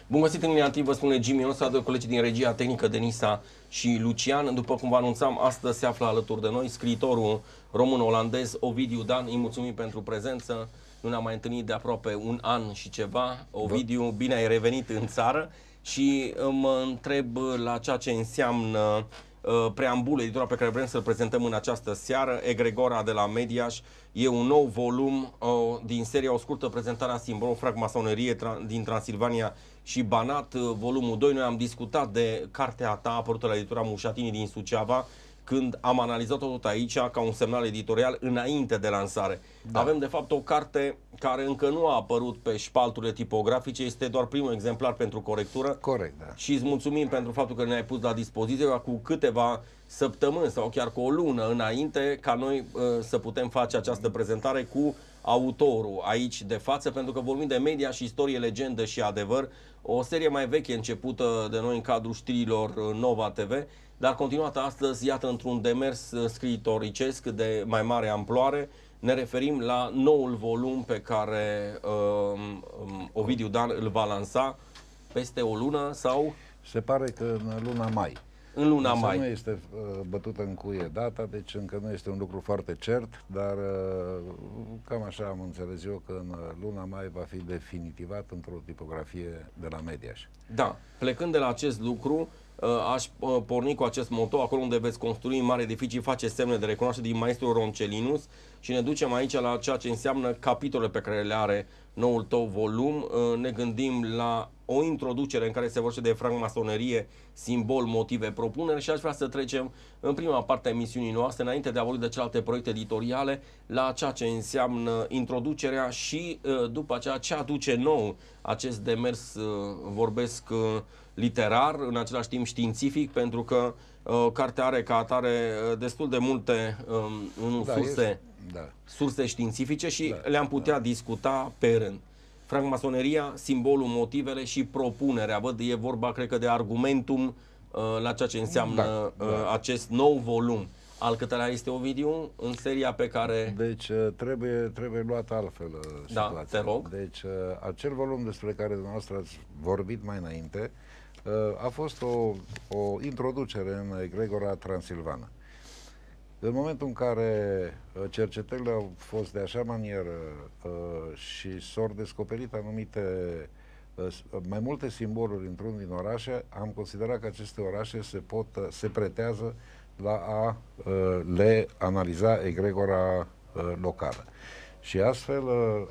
Bun găsit în linia, vă spune Jimmy Osa, de colegii din regia tehnică Denisa și Lucian. După cum vă anunțam, astăzi se află alături de noi scriitorul român-olandez Ovidiu Dan. Îi mulțumim pentru prezență. Nu ne-am mai întâlnit de aproape un an și ceva. Ovidiu, bine ai revenit în țară și mă întreb la ceea ce înseamnă preambulul, editura pe care vrem să-l prezentăm în această seară, Egregora de la Mediaș. E un nou volum din seria O scurtă prezentare a simbolului francmasonerie din Transilvania și Banat, volumul 2. Noi am discutat de cartea ta apărută la editura Mușatini din Suceava, când am analizat-o tot aici ca un semnal editorial înainte de lansare. Da. Avem de fapt o carte care încă nu a apărut pe șpalturile tipografice, este doar primul exemplar pentru corectură. Corect, da. Și îți mulțumim pentru faptul că ne-ai pus la dispoziție cu câteva săptămâni sau chiar cu o lună înainte ca noi să putem face această prezentare cu autorul aici de față, pentru că vorbim de media și istorie, legendă și adevăr, o serie mai veche începută de noi în cadrul știrilor Nova TV, dar continuată astăzi, iată, într-un demers scriitoricesc de mai mare amploare. Ne referim la noul volum pe care Ovidiu Dan îl va lansa peste o lună sau? Se pare că în luna mai. În luna mai. Nu este bătută în cuie data, deci încă nu este un lucru foarte cert, dar cam așa am înțeles eu că în luna mai va fi definitivat într-o tipografie de la Mediaș. Da, plecând de la acest lucru, aș porni cu acest moto: acolo unde veți construi mari edificii, face semne de recunoaștere, din maestrul Roncelinus, și ne ducem aici la ceea ce înseamnă capitolele pe care le are noul tău volum. Ne gândim la o introducere în care se vorbește de francmasonerie, simbol, motive, propuneri, și aș vrea să trecem în prima parte a emisiunii noastre, înainte de a vorbi de celelalte proiecte editoriale, la ceea ce înseamnă introducerea și după aceea ce aduce nou acest demers, vorbesc literar, în același timp științific, pentru că cartea are ca atare destul de multe surse științifice și le-am putea discuta pe rând. Francmasoneria, simbolul, motivele și propunerea. Văd, e vorba, cred că, de argumentum la ceea ce înseamnă acest nou volum. Al câtelea este, Ovidiu, în seria pe care... Deci trebuie luat altfel situația. Da, te rog. Deci acel volum despre care dumneavoastră ați vorbit mai înainte a fost o introducere în egregora transilvană. În momentul în care cercetările au fost de așa manieră și s-au descoperit mai multe simboluri într-un din orașe, am considerat că aceste orașe se pretează la a le analiza egregora locală. Și astfel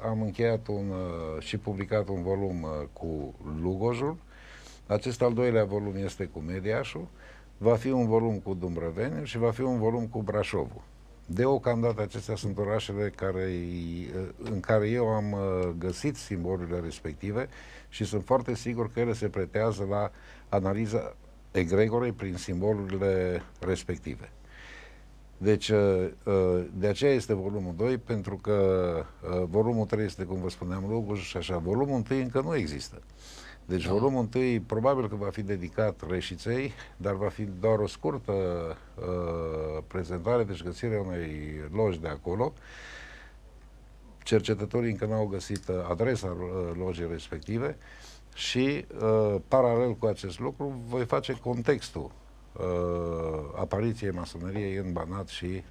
am încheiat și publicat un volum cu Lugojul. Acest al doilea volum este cu Mediașul. Va fi un volum cu Dumbrăveni și va fi un volum cu Brașovul. Deocamdată acestea sunt orașele în care eu am găsit simbolurile respective și sunt foarte sigur că ele se pretează la analiza egregorei prin simbolurile respective. Deci, de aceea este volumul 2, pentru că volumul 3 este, cum vă spuneam, Lugoj și așa. Volumul 1 încă nu există. Deci volumul 1 probabil că va fi dedicat Reșiței, dar va fi doar o scurtă prezentare, deci găsirea unei loji de acolo. Cercetătorii încă n-au găsit adresa lojii respective și, paralel cu acest lucru, voi face contextul apariției masoneriei în Banat și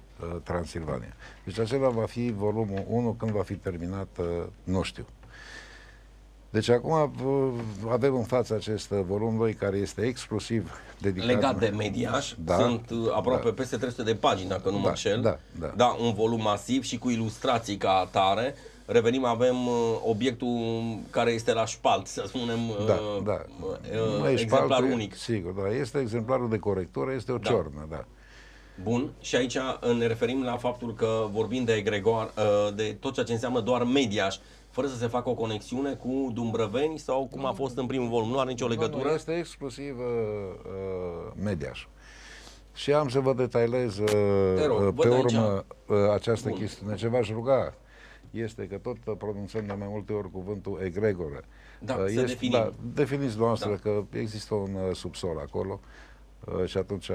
Transilvania. Deci acela va fi volumul 1, când va fi terminat, nu știu. Deci acum avem în față acest volum 2 care este exclusiv dedicat... Legat de Mediaș. Sunt aproape peste 300 de pagini, dacă nu mă înșel. Da, un volum masiv și cu ilustrații ca atare. Revenim, avem obiectul care este la șpalt, să spunem, exemplar unic. Sigur, da. Este exemplarul de corectură, este o ciornă, da. Bun, și aici ne referim la faptul că vorbim de egregor, de tot ceea ce înseamnă doar Mediaș, fără să se facă o conexiune cu Dumbrăveni sau cum a fost în primul volum. Nu are nicio legătură? Nu, este exclusiv Mediaș. Și am să vă detailez pe urmă această chestiune. Ce v-aș ruga este că tot pronunțăm de mai multe ori cuvântul egregoră. Definiți dumneavoastră că există un subsol acolo și atunci...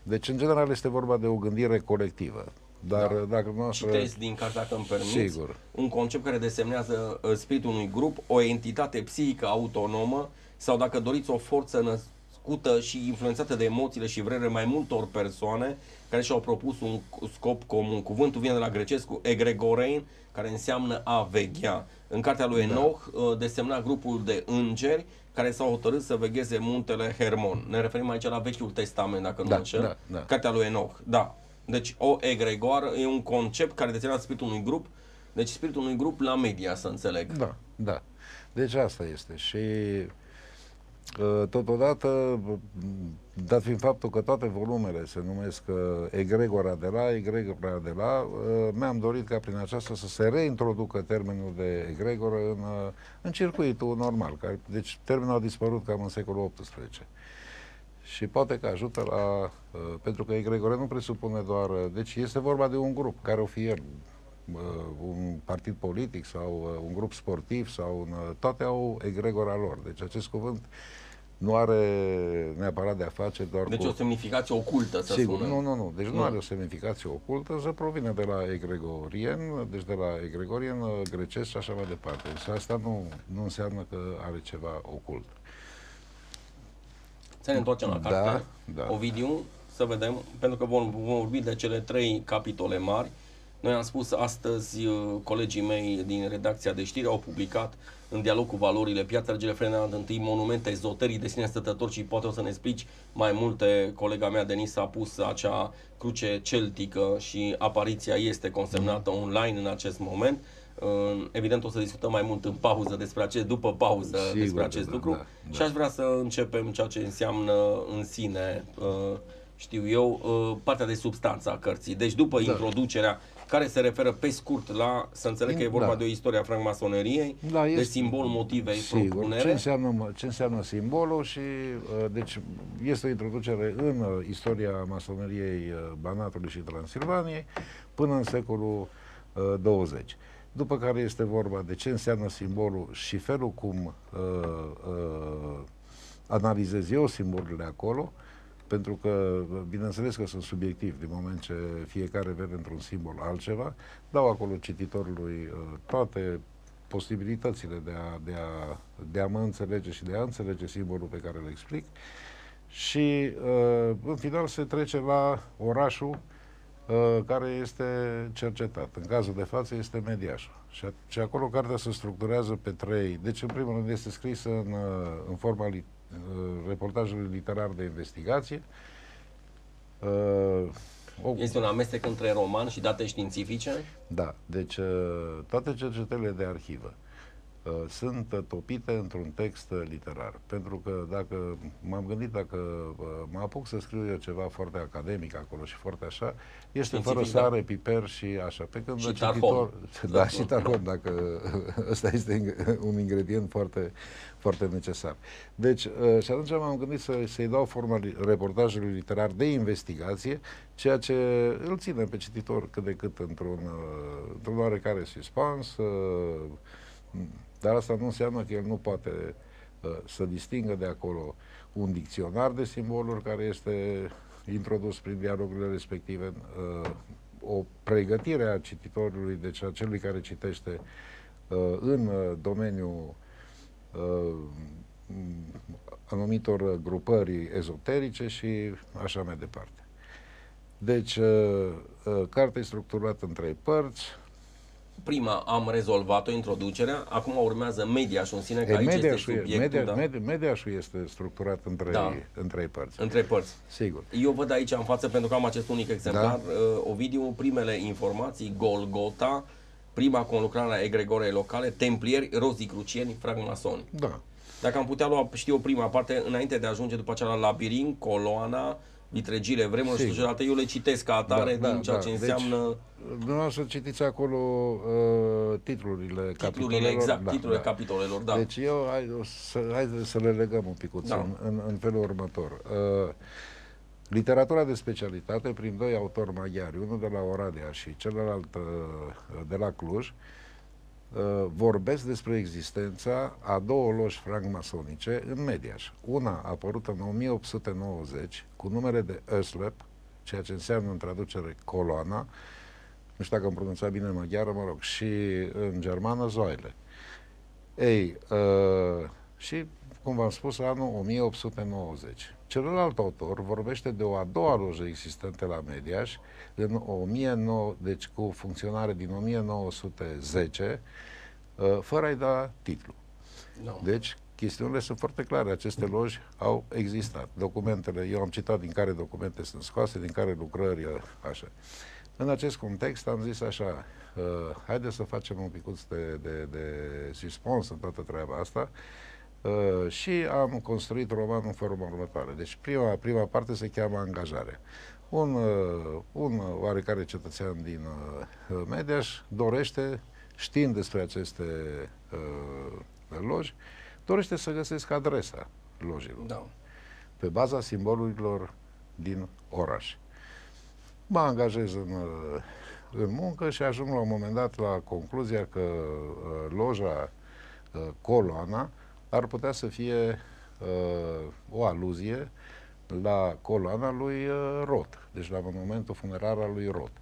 Deci, în general, este vorba de o gândire colectivă. Dar dacă noastră... Citesc din cartea, că îmi permiți, Sigur. un concept care desemnează spiritul unui grup, o entitate psihică autonomă sau, dacă doriți, o forță născută și influențată de emoțiile și vrerile mai multor persoane care și-au propus un scop comun. Cuvântul vine de la grecescu egregorein, care înseamnă a veghea. În cartea lui Enoch desemna grupul de îngeri care s-au hotărât să vegheze muntele Hermon. Ne referim aici la Vechiul Testament, dacă nu mă înșel. Cartea lui Enoch, da. Deci o egregoară e un concept care desemnează spiritul unui grup, deci spiritul unui grup la media, să înțeleg. Da, da. Deci asta este. Și totodată, dat fiind faptul că toate volumele se numesc egregora de la, mi-am dorit ca prin aceasta să se reintroducă termenul de egregoră în circuitul normal. Deci termenul a dispărut cam în secolul XVIII. Și poate că ajută la... pentru că egregore nu presupune doar... Deci este vorba de un grup, care o fi el, un partid politic sau un grup sportiv sau toate au egregora lor. Deci acest cuvânt nu are neapărat de a face doar deci cu... o semnificație ocultă, să Sigur, spunem. nu. Deci nu are o semnificație ocultă, să provine de la egregorien, deci de la egregorien grecesc și așa mai departe. Și asta nu înseamnă că are ceva ocult. Să ne întoarcem la carte. Da. Ovidiu, să vedem, pentru că vom vorbi de cele 3 capitole mari. Noi am spus astăzi, colegii mei din redacția de știri au publicat în dialog cu valorile Piața Regele Ferdinand I, monumente ezoterii de sine stătători, și poate o să ne explici mai multe. Colega mea Denisa a pus acea cruce celtică și apariția este consemnată online în acest moment. Evident o să discutăm mai mult în pauză după pauză, sigur, despre acest lucru. Da. Și aș vrea să începem ceea ce înseamnă în sine, știu eu, partea de substanță a cărții. Deci după introducerea, care se referă pe scurt la, să înțeleg că e vorba de o istorie a francmasoneriei, de simbol, motive, propunere. Ce înseamnă simbolul și deci este o introducere în istoria masoneriei Banatului și Transilvaniei până în secolul 20. După care este vorba de ce înseamnă simbolul și felul cum analizez eu simbolurile acolo, pentru că, bineînțeles că sunt subiectiv, din moment ce fiecare vede într-un simbol altceva, dau acolo cititorului toate posibilitățile de a mă înțelege și de a înțelege simbolul pe care îl explic și, în final, se trece la orașul care este cercetat. În cazul de față este Mediașul. Și acolo cartea se structurează pe 3. Deci, în primul rând, este scrisă în forma reportajului literar de investigație. Este un amestec între roman și date științifice? Da. Deci, toate cercetările de arhivă sunt topite într-un text literar. Pentru că dacă m-am gândit, dacă mă apuc să scriu eu ceva foarte academic acolo și foarte așa, este fără sare, piper și așa. Pe când și tarhon. Da, și tarhon, dacă ăsta este un ingredient foarte, foarte necesar. Deci, și atunci m-am gândit să-i dau forma reportajului literar de investigație, ceea ce îl ține pe cititor cât de cât într-un oarecare suspans, dar asta nu înseamnă că el nu poate să distingă de acolo un dicționar de simboluri care este introdus prin dialogurile respective, o pregătire a cititorului, deci a celui care citește în domeniul anumitor grupări ezoterice și așa mai departe. Deci, cartea e structurată în 3 părți. Prima am rezolvat-o, introducerea, acum urmează Mediașul în sine, că aici este subiectul. Mediașul este structurat în 3 părți. În 3 părți. Sigur. Eu văd aici în față, pentru că am acest unic exemplar, Ovidiu, primele informații, Golgota, prima conlucrare a egregorei locale, templieri, rozicrucieni, francmasoni. Da. Dacă am putea lua, știu, prima parte, înainte de a ajunge după aceea la labirint, coloana, vitregile, vremurile și celelalte, eu le citesc ca atare din ceea ce înseamnă... Dumneavoastră citiți acolo titlurile capitolelor. Exact, titlurile capitolelor, da. Deci hai să le legăm un picuț în felul următor. Literatura de specialitate, prin 2 autori maghiari, unul de la Oradea și celălalt de la Cluj, vorbesc despre existența a 2 loji francmasonice în Mediaș. Una a apărut în 1890 cu numele de Öslep, ceea ce înseamnă în traducere coloana, nu știu dacă am pronunțat bine în maghiară, mă rog, și în germană Zoile. Ei, și, cum v-am spus, anul 1890. Celălalt autor vorbește de o a doua lojă existentă la Mediaș, în 1900, deci cu funcționare din 1910, fără a-i da titlu. No. Deci, chestiunile sunt foarte clare. Aceste loji au existat. Documentele, eu am citat din care documente sunt scoase, din care lucrări, așa. În acest context am zis așa, haideți să facem un picuț de suspans în toată treaba asta și am construit romanul în forma următoare. Deci prima parte se cheamă Angajare. Un oarecare cetățean din Mediaș dorește, știind despre aceste loji, dorește să găsesc adresa lojilor. Da. Pe baza simbolurilor din oraș. Mă angajez în muncă și ajung la un moment dat la concluzia că loja Coloana ar putea să fie o aluzie la coloana lui Rot, deci la monumentul funerar al lui Rot.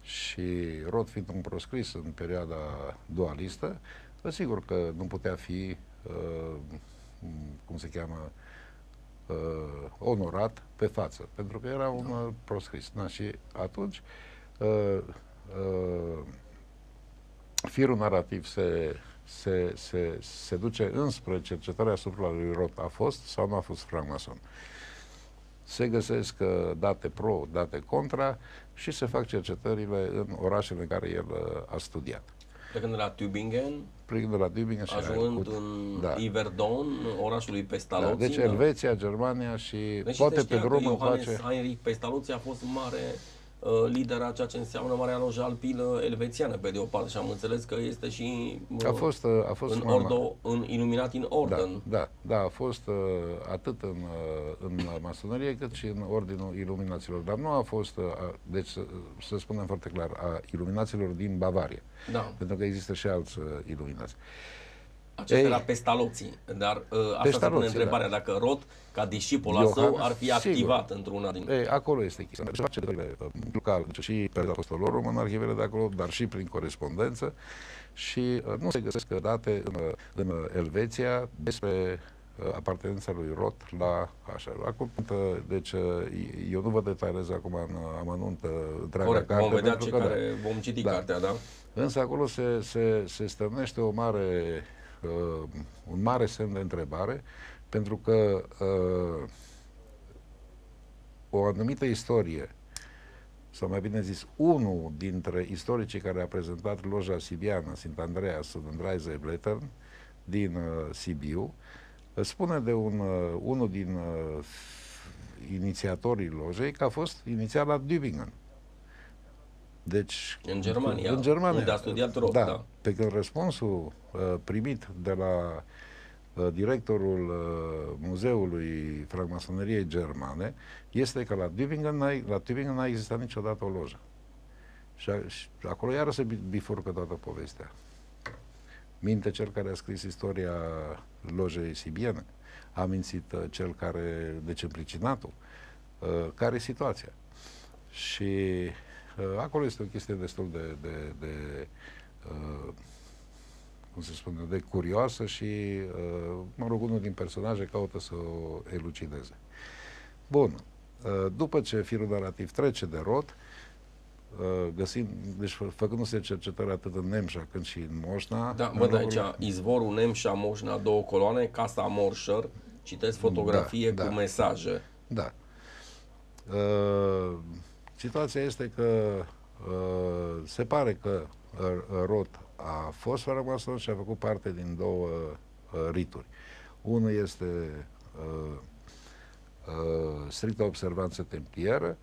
Și Rot fiind un proscris în perioada dualistă, sigur că nu putea fi, cum se cheamă, onorat pe față, pentru că era un proscris. Da, și atunci firul narrativ se duce înspre cercetarea asupra lui Rot. A fost sau nu a fost francmason? Se găsesc date pro, date contra și se fac cercetările în orașele în care el a studiat. Plecând de la Tübingen, Plecând de la Tübingen și ajungând în Yverdon, orașul Pestalozzi. Da, deci Elveția, Germania și deci poate pe drum Johannes Heinrich Pestalozzi a fost mare lider a ceea ce înseamnă Marea Lojă Alpină Elvețiană, pe de o parte, și am înțeles că este și a fost în Illuminati Orden. Da, a fost atât în masonerie cât și în Ordinul Iluminaților, dar nu a fost, deci să spunem foarte clar, a Iluminaților din Bavaria, da. Pentru că există și alți iluminați. Acesta era Pestalozzi, dar asta se pune întrebarea, dacă Rot, ca discipol al său, ar fi activat într-una din... Acolo este chestia. Se face local, și pe Apostolorum în arhivele de acolo, dar și prin corespondență și nu se găsesc date în Elveția despre apartenența lui Rot la așa. Acum, deci eu nu vă detaliez acum în amănunt întreaga carte. Vom vedea ce care vom citi cartea, da? Însă acolo se stârnește un mare semn de întrebare, pentru că o anumită istorie, sau mai bine zis, unul dintre istoricii care a prezentat loja sibiană, Sint Andreas und Reiseblättern, din Sibiu, spune de unul din inițiatorii lojei că a fost inițiat la Tübingen. Deci, în Germania, unde a studiat Rot, da. Pe când răspunsul primit de la directorul Muzeului Francmasoneriei Germane este că la Tübingen n-a existat niciodată o lojă. Și acolo iară se bifurcă toată povestea. Minte cel care a scris istoria lojei sibiene, a mințit cel care, deci împricinatul, care e situația. Și acolo este o chestie destul de cum se spune, de curioasă și, mă rog, unul din personaje caută să o elucideze. Bun. După ce firul narrativ trece de Rot, deci făcându-se cercetări atât în Nemșa cât și în Moșna. Da, văd aici izvorul Nemșa, Moșna, 2 coloane, Casa Morscher, citesc fotografie cu mesaje. Da. Situația este că se pare că Rot a fost farmason și a făcut parte din două rituri. Unul este strictă observanță templieră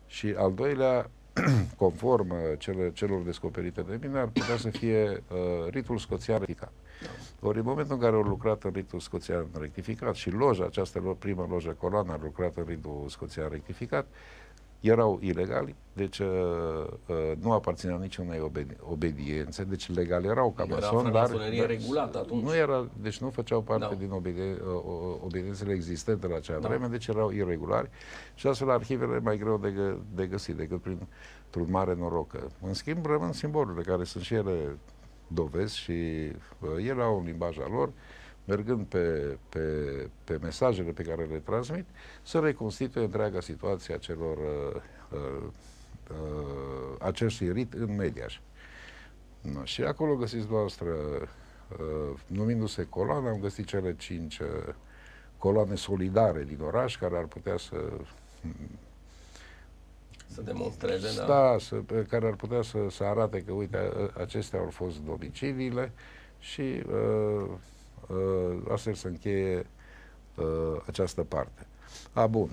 și al doilea, conform celor descoperite de mine, ar putea să fie ritul scoțian rectificat. Ori în momentul în care au lucrat în ritul scoțian rectificat și loja, această primă lojă coloană a lucrat în ritul scoțian rectificat, erau ilegali, deci nu aparțineau niciunei obediențe, deci legal erau ca masoni, dar regulată atunci. nu era, deci nu făceau parte din obediențele existente la acea vreme, deci erau irregulari și astfel arhivele mai greu de găsit decât printr-un mare noroc. În schimb, rămân simbolurile care sunt și ele dovezi și ele au un limbaj al lor, mergând pe mesajele pe care le transmit, să reconstituie întreaga situație a celor acestui rit în Mediaș. No, și acolo găsiți dumneavoastră, numindu-se coloane, am găsit cele 5 coloane solidare din oraș, care ar putea să demonstreze, care ar putea să arate că, uite, acestea au fost domiciliile și astfel să încheie această parte. Bun.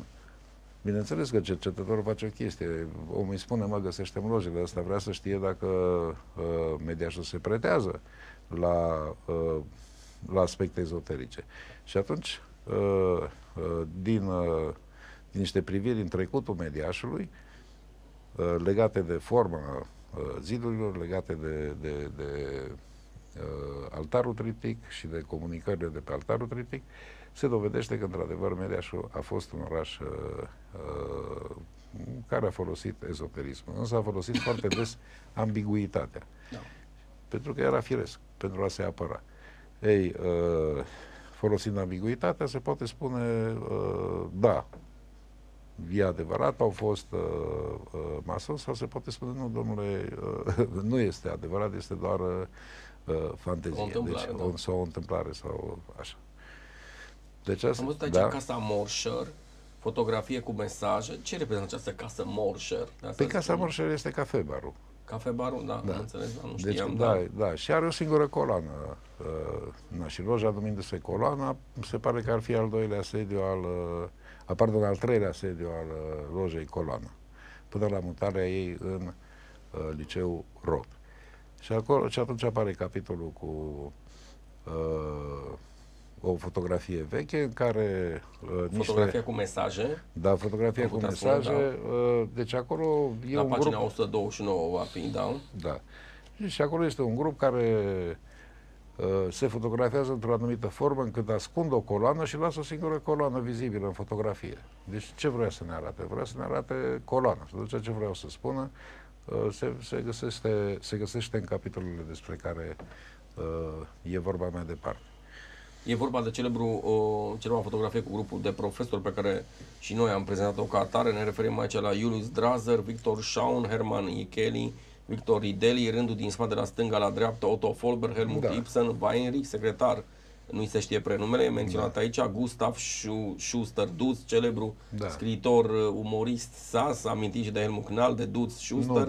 Bineînțeles că cercetătorul face o chestie. Omul îi spune, mă, găsește-mi lojele astea, vrea să știe dacă Mediașul se pretează la aspecte ezoterice. Și atunci, din niște priviri în trecutul Mediașului, legate de forma zidurilor, legate de altarul triptic și de comunicările de pe altarul triptic, se dovedește că, într-adevăr, Mediașul a fost un oraș care a folosit ezoterismul, însă a folosit foarte des ambiguitatea. Da. Pentru că era firesc, pentru a se apăra. Ei, folosind ambiguitatea, se poate spune, da, e adevărat, au fost masoni, sau se poate spune, nu, domnule, nu este adevărat, este doar fantezie. Sau o întâmplare, sau așa. Deci asta, am văzut aici casa Morsher, fotografie cu mesaje. Ce reprezintă această casă Morsher? Pe casa Morsher este cafebarul. Cafebarul, da, am înțeles, nu știam. Deci, da, și are o singură coloană. Și loja, numindu-se coloana, se pare că ar fi al doilea sediu al treilea sediu al lojei Coloana, până la mutarea ei în liceul Rod. Și atunci apare capitolul cu o fotografie veche în care... fotografia cu mesaje. Da, fotografia cu mesaje. Deci acolo e la un pagina grup... 129 va fi, da? Da. Și acolo este un grup care se fotografiază într-o anumită formă încât ascund o coloană și lasă o singură coloană vizibilă în fotografie. Deci ce vrea să ne arate? Vrea să ne arate coloana. Și atunci ce vreau să spună se găsește în capitolele despre care e vorba mai departe. E vorba de celebra fotografie cu grupul de profesori pe care și noi am prezentat-o ca atare. Ne referim aici la Julius Drazer, Victor Schaun, Hermann Icheli, Victor Rideli, rândul din spate la stânga la dreaptă, Otto Folber, Helmut Ibsen, Weinrich, secretar, nu-i se știe prenumele, e menționat aici, Gustav Schuster Dutz, celebru scriitor, umorist sas, amintit și de Helmut Knall, de Dutz Schuster,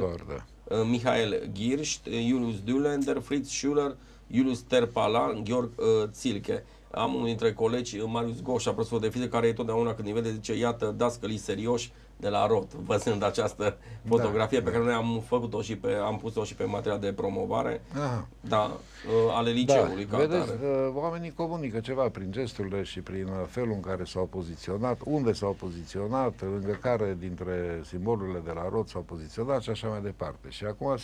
Michael Girst, Julius Düllender, Fritz Schuller, Julius Terpalan, Georg Zilke. Am unul dintre colegi, Marius Goșa, profesor de fizică, care e totdeauna când îi vede, zice, iată, dascălii serioși de la Rot, văzând această fotografie pe care noi am făcut-o și am pus-o și pe material de promovare, ale liceului. Vedeți, oamenii comunică ceva prin gesturile și prin felul în care s-au poziționat, unde s-au poziționat, lângă care dintre simbolurile de la Rot s-au poziționat și așa mai departe. Și acum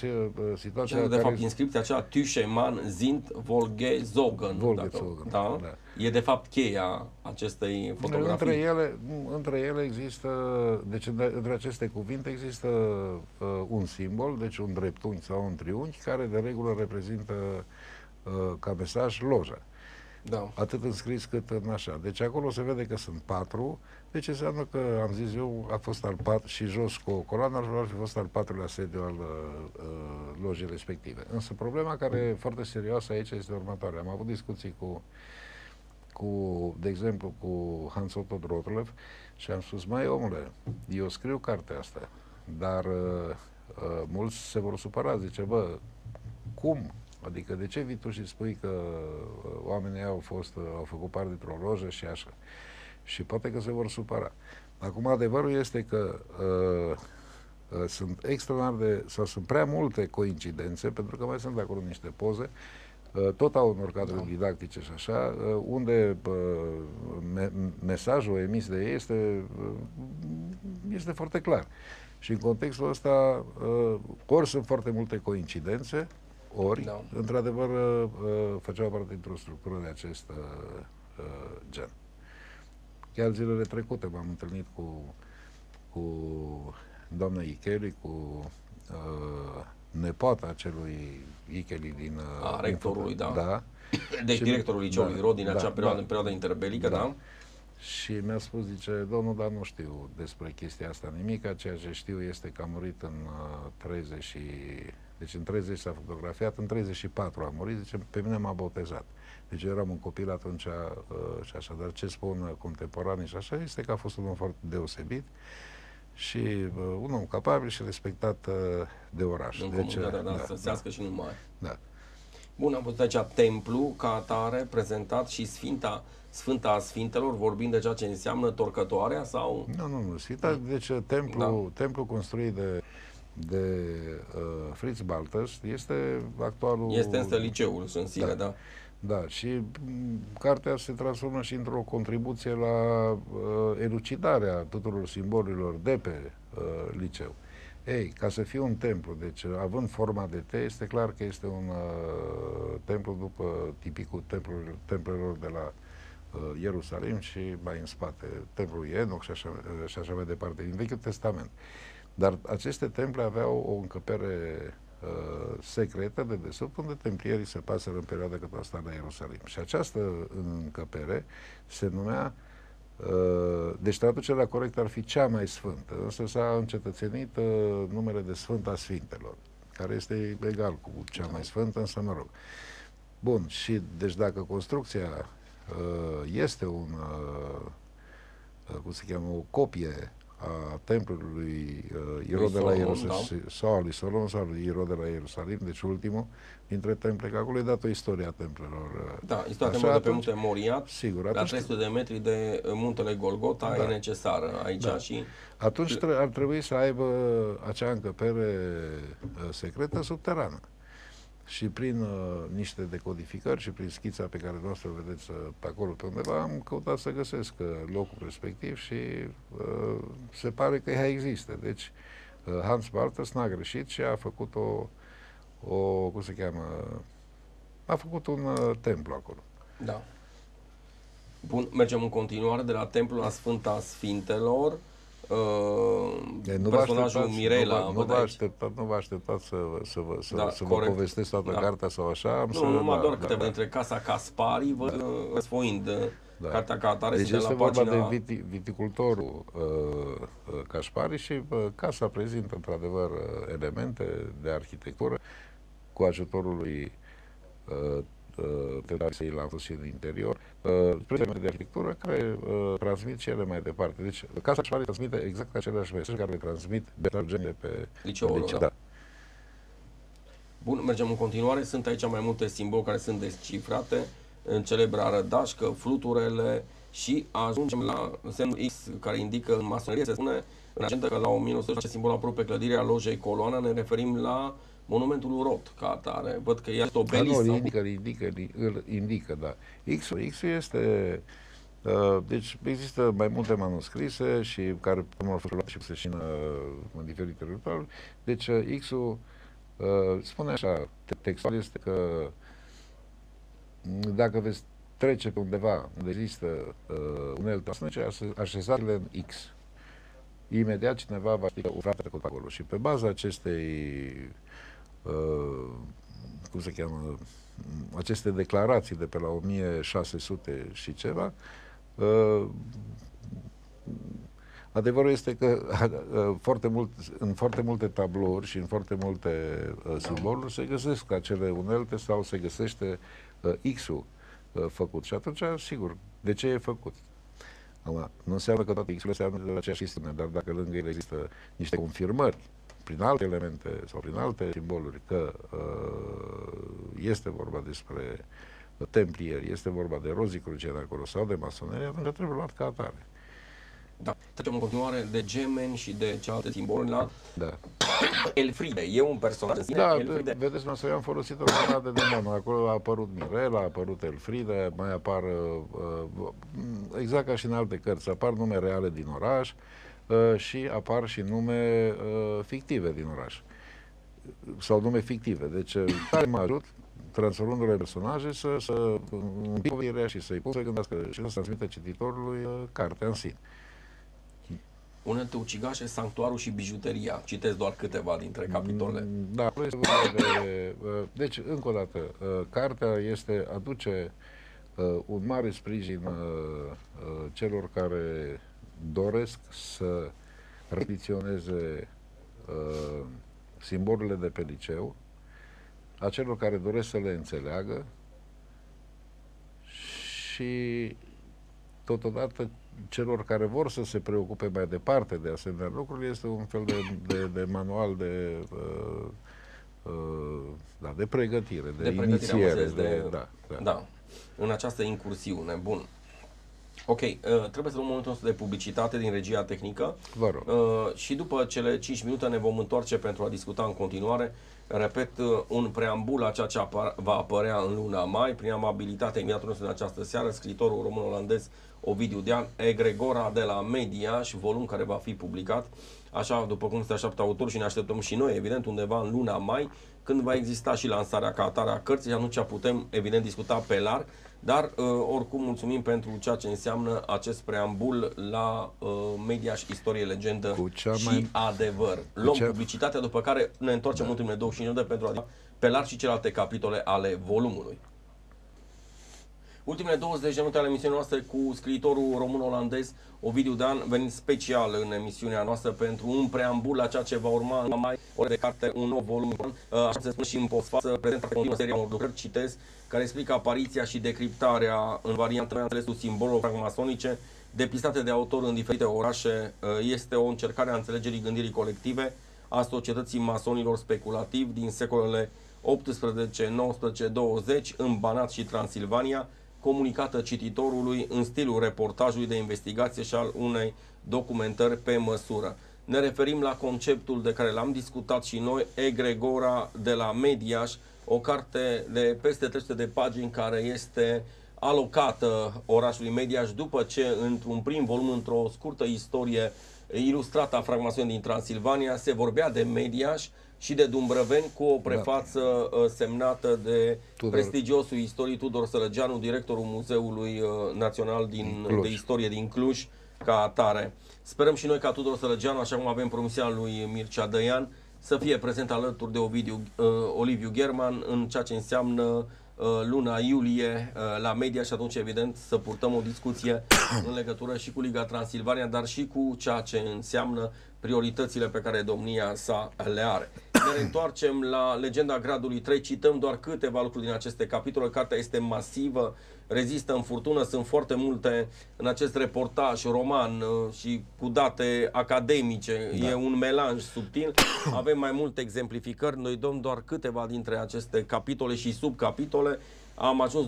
situația de fapt, inscripția aceea Tüchemann sind Volgezogen. E de fapt cheia acestei fotografii. Între ele există, deci între aceste cuvinte există un simbol, deci un dreptunghi sau un triunghi, care de regulă reprezintă ca mesaj loja. Da. Atât în scris cât în așa. Deci acolo se vede că sunt 4, deci înseamnă că, am zis eu, a fost al 4 și jos cu o coloană, ar fi fost al 4-lea sediu al lojei respective. Însă problema care e foarte serioasă aici este următoarea. Am avut discuții de exemplu, cu Hans Otto Rottleff și am spus, mai omule, eu scriu cartea asta, dar mulți se vor supăra, zice, bă, cum? Adică de ce vii tu și spui că oamenii au făcut parte dintr-o lojă și așa? Și poate că se vor supăra. Acum, adevărul este că sunt sunt prea multe coincidențe, pentru că mai sunt acolo niște poze, tot au unor cadre didactice și așa, unde mesajul emis de ei este foarte clar. Și în contextul ăsta, ori sunt foarte multe coincidențe, ori, Da. într-adevăr, făceau parte dintr-o structură de acest gen. Chiar zilele trecute m-am întâlnit cu doamna Icheli, cu nepoata acelui Icheli din... A rectorului, da. Da. Deci Și directorul liceului Rod din acea perioadă, da, în perioada interbelică, da? Și mi-a spus, zice, domnul, dar nu știu despre chestia asta nimica, ceea ce știu este că a murit în 30 și... Deci în 30 s-a fotografiat, în 34 a murit, zice, pe mine m-a botezat. Deci eu eram un copil atunci și așa, dar ce spun contemporanii și așa, este că a fost un om foarte deosebit și un om capabil și respectat de oraș. În deci, comunitatea săsească și numai. Da. Bun, am văzut aici templu ca atare prezentat și Sfânta a Sfintelor, vorbind de ceea ce înseamnă torcătoarea sau... Nu, Sfânta, deci templu construit de Fritz Balters este actualul... Este însă liceul în sine, da. Da, și cartea se transformă și într-o contribuție la elucidarea tuturor simbolurilor de pe liceu. Ei, ca să fie un templu, deci având forma de T, este clar că este un templu după tipicul templelor de la Ierusalim și mai în spate, templul Enoch și așa mai departe, din Vechiul Testament. Dar aceste temple aveau o încăpere secretă de desubt, unde templierii se paseră în perioada cât au stat la Ierusalim. Și această încăpere se numea, deci traducerea corectă ar fi cea mai sfântă, însă s-a încetățenit numele de Sfânta Sfintelor, care este egal cu cea mai sfântă, însă mă rog. Bun, și deci dacă construcția este cum se cheamă, o copie a templului Irod de la Ierusalim, sau al lui Solomon sau al lui Irod de la Ierusalim, deci ultimul dintre temple, că acolo e dat o istorie a templelor. Da, istoria templelor de pe munte Moriat, sigur, la 300 de metri de muntele Golgota, e necesară aici și... Atunci ar trebui să aibă acea încăpere secretă subterană. Și prin niște decodificări și prin schița pe care noastră o vedeți pe acolo, pe undeva, am căutat să găsesc locul respectiv și se pare că ea există. Deci Hans Balters n-a greșit și a făcut cum se cheamă, a făcut un templu acolo. Da. Bun, mergem în continuare de la templul la Sfânta Sfintelor. Personajul Mirela. Nu vă așteptați să vă povestesc toată cartea sau așa. Doar câteva dintre Casa Caspari, văd răsfoind cartea ca atare. Deci este vorba de viticultorul Caspari și casa prezintă într-adevăr elemente de arhitectură cu ajutorul lui Tedariei l-am spus și în interior, elemente de arhitectură care transmit cele mai departe. Deci Casa Caspari transmite exact aceleași mesaje care le transmit de pe liceul. Da. Bun, mergem în continuare. Sunt aici mai multe simbole care sunt descifrate în celebra rădașcă, fluturele și ajungem la semnul X care indică în masonerie, se spune în agenda că la 1900 simbol aproape clădirea lojei Coloana, ne referim la monumentul Rot ca atare. Văd că este obelisc. Nu, îl indică, da. X-ul este... deci există mai multe manuscrise și care au fost luate și puse și în diferite lucruri. Deci X-ul spune așa, textul este că dacă veți trece pe undeva unde există unelte astronomice, așezatele în X. Imediat cineva va ști că o frate trecut acolo. Și pe baza acestei cum se cheamă, aceste declarații de pe la 1600 și ceva, adevărul este că în foarte multe tablouri și în foarte multe simboluri se găsesc acele unelte sau se găsește X-ul făcut. Și atunci, sigur, de ce e făcut? Nu înseamnă că toate X-urile înseamnă de aceeași chestiune, dar dacă lângă ele există niște confirmări prin alte elemente sau prin alte simboluri că este vorba despre templieri, este vorba de rozii cruciani acolo sau de masonerie, atunci trebuie luat ca atare. Da. Trecem în continuare de gemeni și de celelalte simboluri la Elfride. E un personaj în sine, Elfride. Vedeți, noi am folosit o grămadă de demoni. Acolo a apărut Mirela, a apărut Elfride, mai apar, exact ca și în alte cărți, apar nume reale din oraș, și apar și nume fictive din oraș. Sau nume fictive. Deci, care mă ajut, transformându-le personaje, să împing povestirea și să-i pun să gândească și să transmită cititorului cartea în sine. Unelte ucigașe, sanctuarul și bijuteria. Citesc doar câteva dintre capitole. Da, deci, încă o dată, cartea aduce un mare sprijin celor care doresc să repetiționeze simbolurile de pe liceu, a celor care doresc să le înțeleagă și totodată celor care vor să se preocupe mai departe de asemenea lucruri. Este un fel de manual de pregătire, de inițiere. Da, în această incursiune. Bun. Ok, trebuie să luăm momentul nostru de publicitate din regia tehnică. Vă rog. Și după cele 5 minute ne vom întoarce pentru a discuta în continuare, repet, un preambul a ceea ce va apărea în luna mai, prin amabilitatea invitatorului nostru în această seară, scriitorul român-olandez Ovidiu Dan, Egregora de la Mediaș, volum care va fi publicat, așa după cum se așteaptă autor și ne așteptăm și noi, evident, undeva în luna mai, când va exista și lansarea ca atare a cărții și atunci putem, evident, discuta pe larg. Dar, oricum, mulțumim pentru ceea ce înseamnă acest preambul la Mediaș, istorie, legendă și adevăr. Luăm publicitatea, după care ne întoarcem în ultimele 25 minute pentru a discuta pe larg și celelalte capitole ale volumului. Ultimele 20 de minute ale emisiunii noastre cu scriitorul român-olandez Ovidiu Dan, venit special în emisiunea noastră pentru un preambul la ceea ce va urma în mai ore de carte, un nou volum. Așa se spune și în postfață, prezentă continuă seria unor lucrări, citez, care explică apariția și decriptarea în variantă înțelesul simbolelor francmasonice depistate de autor în diferite orașe. Este o încercare a înțelegerii gândirii colective a societății masonilor speculativi din secolele 18, 19, 20 în Banat și Transilvania, comunicată cititorului în stilul reportajului de investigație și al unei documentări pe măsură. Ne referim la conceptul de care l-am discutat și noi, Egregora de la Mediaș, o carte de peste 300 de pagini care este alocată orașului Mediaș după ce, într-un prim volum, într-o scurtă istorie ilustrată a francmasonii din Transilvania, se vorbea de Mediaș și de Dumbrăveni cu o prefață semnată de prestigiosul istoric Tudor Sărăgeanu, directorul Muzeului Național de Istorie din Cluj, ca atare. Sperăm și noi ca Tudor Sărăgeanu, așa cum avem promisiunea lui Mircea Dăian, să fie prezent alături de Oliviu German în ceea ce înseamnă luna iulie la Media și atunci, evident, să purtăm o discuție în legătură și cu Liga Transilvania, dar și cu ceea ce înseamnă prioritățile pe care domnia sa le are. Ne întoarcem la Legenda Gradului 3, cităm doar câteva lucruri din aceste capitole. Cartea este masivă, rezistă în furtună, sunt foarte multe în acest reportaj, roman și cu date academice, e un melanj subtil. Avem mai multe exemplificări, noi dăm doar câteva dintre aceste capitole și subcapitole. Am ajuns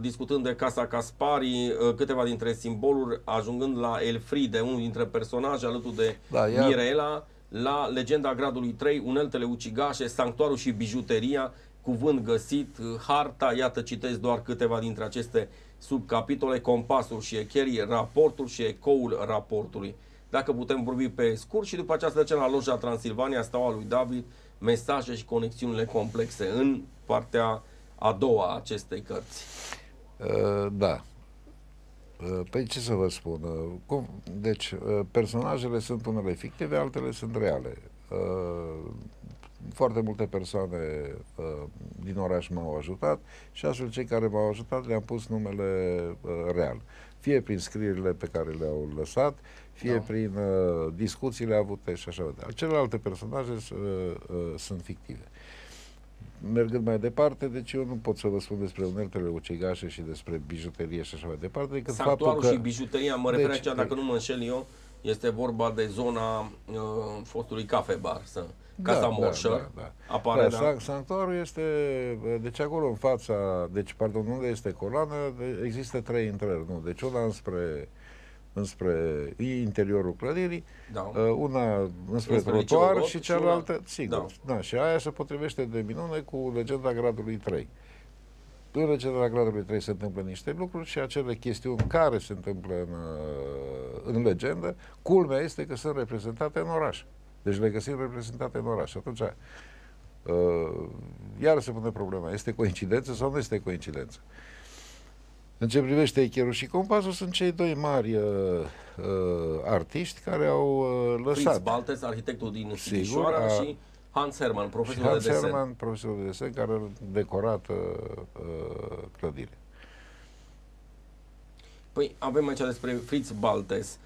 discutând de Casa Caspari, câteva dintre simboluri, ajungând la Elfride, unul dintre personaje alături de Mirela, la Legenda Gradului 3, uneltele ucigașe, sanctuarul și bijuteria, cuvânt găsit, harta, iată citesc doar câteva dintre aceste subcapitole, compasul și echerii, raportul și ecoul raportului. Dacă putem vorbi pe scurt și după aceea să trecem la Loja Transilvania, Steaua lui David, mesaje și conexiunile complexe în partea a doua a acestei cărți. Da. Păi ce să vă spun? Deci, personajele sunt unele fictive, altele sunt reale. Foarte multe persoane din oraș m-au ajutat și astfel cei care m-au ajutat le-am pus numele real. Fie prin scrierile pe care le-au lăsat, fie prin discuțiile avute și așa mai departe. Celelalte personaje sunt fictive. Mergând mai departe, deci eu nu pot să vă spun despre uneltele ucigașe și despre bijuterie și așa mai departe, decât sanctuarul și bijuteria, mă refer aici, dacă nu mă înșel eu, este vorba de zona fostului cafebar, Casa Morșăr. Apare, sanctuarul este, deci acolo în fața, unde este coloană, există 3 intrări, nu? Deci una înspre interiorul clădirii, una înspre trotuar și cealaltă, sigur. Și aia se potrivește de minune cu Legenda Gradului 3. În Legenda Gradului 3 se întâmplă niște lucruri și acele chestiuni care se întâmplă în legendă. Culmea este că sunt reprezentate în oraș. Deci le găsim reprezentate în oraș. Atunci, iar se pune problema, este coincidență sau nu este coincidență? În ce privește Echerul și Compasul, sunt cei doi mari artiști care au lăsat. Fritz Baltes, arhitectul din Sighișoara, și Hans Hermann, profesor de desen. Hermann, profesor de desen, care a decorat clădirea. Păi avem aici despre Fritz Baltes,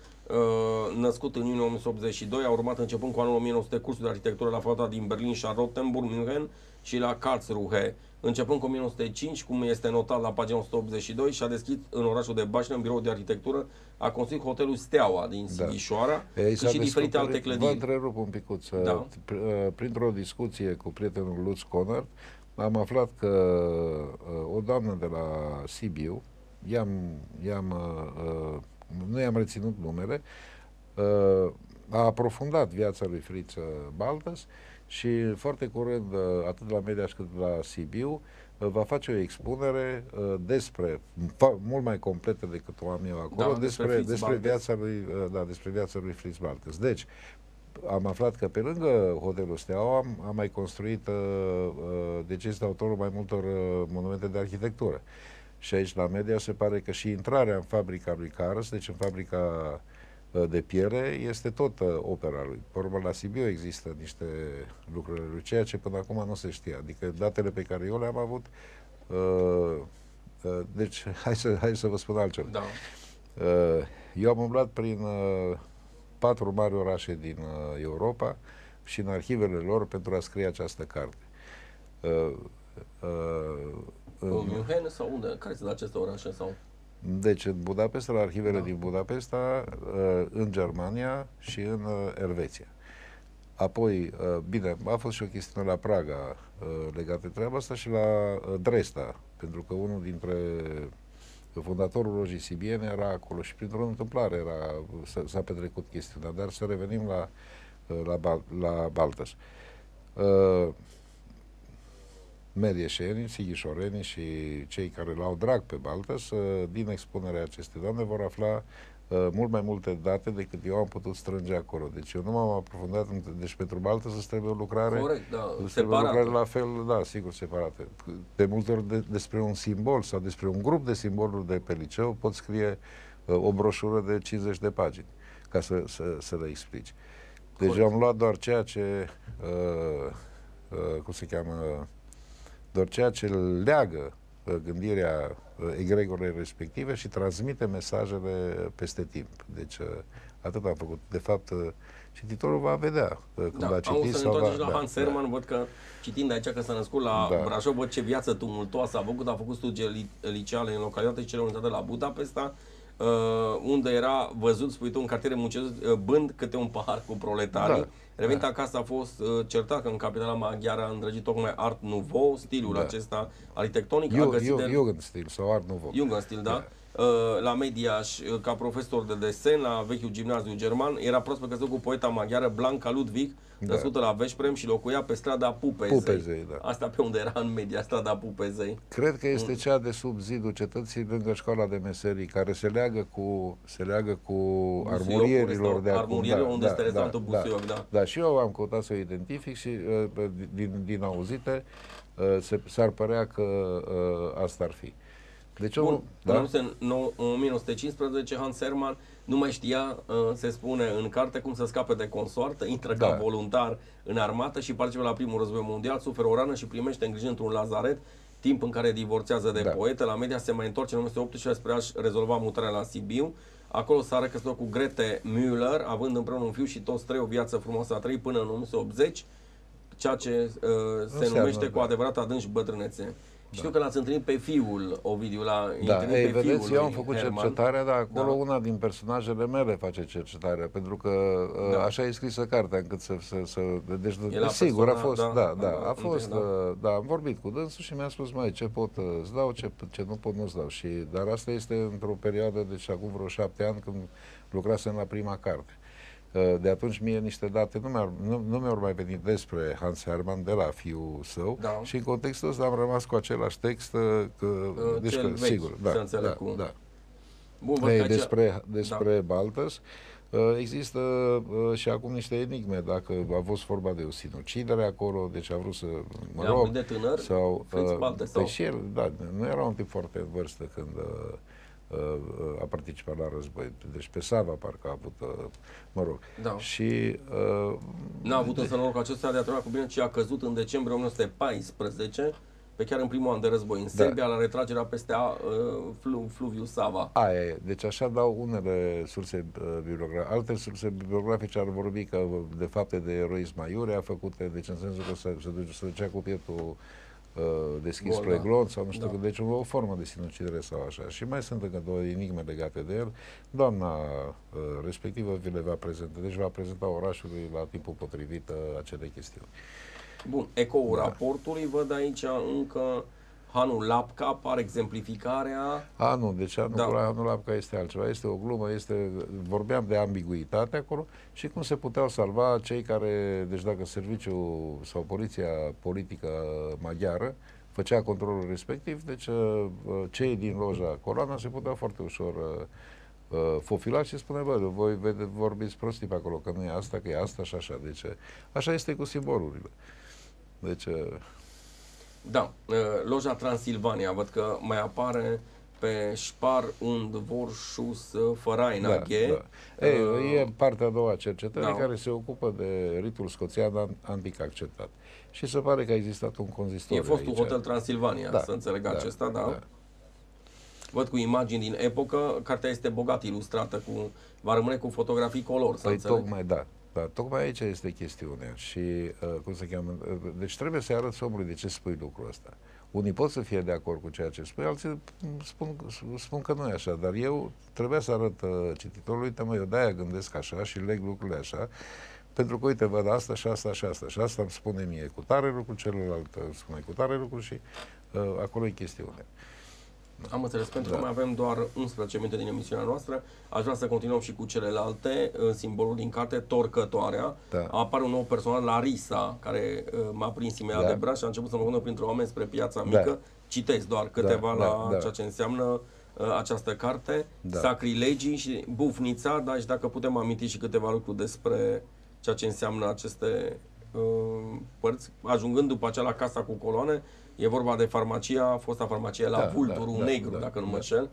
născut în iunie 1982, a urmat începând cu anul 1900 cursul de arhitectură la facultatea din Berlin, Charlottenburg, München și la Karlsruhe. Începând cu 1905, cum este notat la pagina 182, și-a deschis în orașul de Bașnă, în birou de arhitectură, a construit hotelul Steaua din Sighișoara, cât și diferite alte clădiri. Vă întrerup un picuț. Da. Printr-o discuție cu prietenul Lutz Conert, am aflat că o doamnă de la Sibiu, nu i-am reținut numele, a aprofundat viața lui Fritz Baltes și foarte curând, atât la Mediaș cât la Sibiu, va face o expunere mult mai completă decât o am eu acolo, despre viața lui Fritz Baltes. Deci, am aflat că pe lângă Hotelul Steaua a mai construit, deci este autorul mai multor monumente de arhitectură. Și aici la Media se pare că și intrarea în fabrica lui Caras, deci în fabrica de piele, este tot opera lui. Pe urmă, la Sibiu există niște lucruri lui, ceea ce până acum nu se știa. Adică datele pe care eu le-am avut, deci hai să vă spun altceva. Da. Eu am umblat prin 4 mari orașe din Europa și în arhivele lor pentru a scrie această carte. München sau unde? Care sunt aceste orașe? Sau? Deci în Budapesta, la arhivele din Budapesta, în Germania și în Elveția. Apoi, bine, a fost și o chestiune la Praga legată de treaba asta și la Dresda, pentru că unul dintre fondatorul Lojii Sibiene era acolo și printr-o întâmplare s-a petrecut chestiunea. Dar să revenim la Baltes. Medieșenii, sighișorenii și cei care l-au drag pe Baltes, din expunerea acestei doamne vor afla mult mai multe date decât eu am putut strânge acolo. Deci eu nu m-am aprofundat, deci pentru Baltes îți trebuie o lucrare, corect, da, lucrare la fel, da, sigur, separate. De multe ori despre un simbol sau despre un grup de simboluri de pe liceu pot scrie o broșură de 50 de pagini ca să le explici. Deci corect. Eu am luat doar ceea ce cum se cheamă, doar ceea ce leagă gândirea egregorei respective și transmite mesajele peste timp. Deci atât am făcut. De fapt, cititorul va vedea când va citi sau va... la Hans Hermann, văd că, citind aici că s-a născut la Brașov, văd ce viață tumultoasă a făcut studii liceale în localitate și cele unitate la Budapesta, unde era văzut, spui tu, în cartiere muncesc, bând câte un pahar cu proletarii. Revenind acasă, a fost certat că în capitala maghiară a îndrăgit tocmai Art Nouveau, stilul acesta arhitectonic. Jugendstil sau Art Nouveau. Jugendstil, da. La Mediaș, ca profesor de desen la vechiul gimnaziu german, era proaspăt căsătorit cu poeta maghiară Blanca Ludwig, născută la Veszprém și locuia pe strada Pupezei. Asta pe unde era în Media, strada Pupezei. Cred că este cea de sub zidul cetății, lângă școala de meserii, care se leagă cu armurierilor de acum. Armurierilor unde este restaurantul Busuioc, da. Da, și eu am căutat să o identific și din auzite s-ar părea că asta ar fi. Deci bun, în 1915 Hans Hermann nu mai știa, se spune în carte, cum să scape de consoartă, intră ca voluntar în armată și participă la primul război mondial, suferă o rană și primește îngrijire într-un lazaret, timp în care divorțează de poetă. La Media se mai întoarce în 1918 spre a-și rezolva mutarea la Sibiu. Acolo s-a recăsătorit cu Grete Müller, având împreună un fiu și toți trei o viață frumoasă a trăit până în 1980, ceea ce se numește cu adevărat adânci bătrânețe. Știu că l-ați întâlnit pe fiul Ovidiu, vedeți, eu am făcut cercetarea, dar acolo una din personajele mele face cercetarea, pentru că așa e scrisă cartea, încât deci, sigur, a fost, am vorbit cu dânsul și mi-a spus, mai ce pot îți dau, ce nu pot nu-ți dau. Dar asta este într-o perioadă, deci acum vreo 7 ani, când lucrasem la prima carte. De atunci mie niște date nu mi-au mai venit despre Hans Hermann de la fiul său și în contextul ăsta am rămas cu același text, deci că, sigur, să înțeleg cum. Bun, văd că aici... Despre Baltăs, există și acum niște enigme, dacă a fost vorba de o sinucidere acolo, deci a vrut să, mă rog, de tânăr, sau, Fritz Baltes, sau... și el, da, nu era un tip foarte în vârstă când a participat la război, deci pe Sava parcă a avut, mă rog, Da. și... N-a avut însă norocul acesta de a termina cu bine, ci a căzut în decembrie 1914, pe chiar în primul an de război, în Serbia, la retragerea peste fluviul Sava. Aia e. Deci așa dau unele surse bibliografice. Alte surse bibliografice ar vorbi că de fapte de eroism aiurea făcute, deci în sensul că se ducea cu pieptul deschis spre glonț sau nu știu, deci o formă de sinucidere sau așa. Și mai sunt încă două enigme legate de el. Doamna respectivă vi le va prezenta, deci va prezenta orașului la timpul potrivit acele chestiuni. Bun, ecoul raportului, văd aici încă Hanul Lapca, apare exemplificarea. Nu, deci Hanul Lapca este altceva, este o glumă, vorbeam de ambiguitate acolo și cum se puteau salva cei care, deci dacă serviciul sau poliția politică maghiară făcea controlul respectiv, deci cei din loja Coloana se puteau foarte ușor fofila și spune, bă, voi vorbiți prostii pe acolo, că nu e asta, că e asta și așa. Deci așa este cu simbolurile. Deci... Da, loja Transilvania, văd că mai apare pe Spar und Vorschuss Verein. E partea a doua a cercetării care se ocupă de ritul scoțian antic acceptat. Și se pare că a existat un conzistoriu. E fostul Hotel Transilvania, să înțeleg acesta, da. Văd cu imagini din epocă, cartea este bogat ilustrată, va rămâne cu fotografii color, să înțeleg. Tocmai, da, tocmai aici este chestiunea și, cum se cheamă, deci trebuie să arăți omului de ce spui lucrul ăsta. Unii pot să fie de acord cu ceea ce spui, alții spun că nu e așa, dar eu trebuia să arăt cititorului, uite mă, eu de-aia gândesc așa și leg lucrurile așa, pentru că, uite, văd asta și asta și asta și asta îmi spune mie cu tare lucru, celălalt îmi spune cu tare lucru și acolo e chestiunea. Am înțeles, pentru că mai avem doar 11 minute din emisiunea noastră. Aș vrea să continuăm și cu celelalte. Simbolul din carte, torcătoarea. Apare un nou personaj, Larisa, care m-a prins imediat de braț și a început să mă conducă printre oameni spre Piața Mică. Citesc doar câteva la ceea ce înseamnă această carte. Sacrilegii și Bufnița, dar și dacă putem aminti și câteva lucruri despre ceea ce înseamnă aceste părți, ajungând după aceea la Casa cu Coloane. E vorba de farmacia, fosta farmacie La Vulturul Negru, dacă nu mă înșel,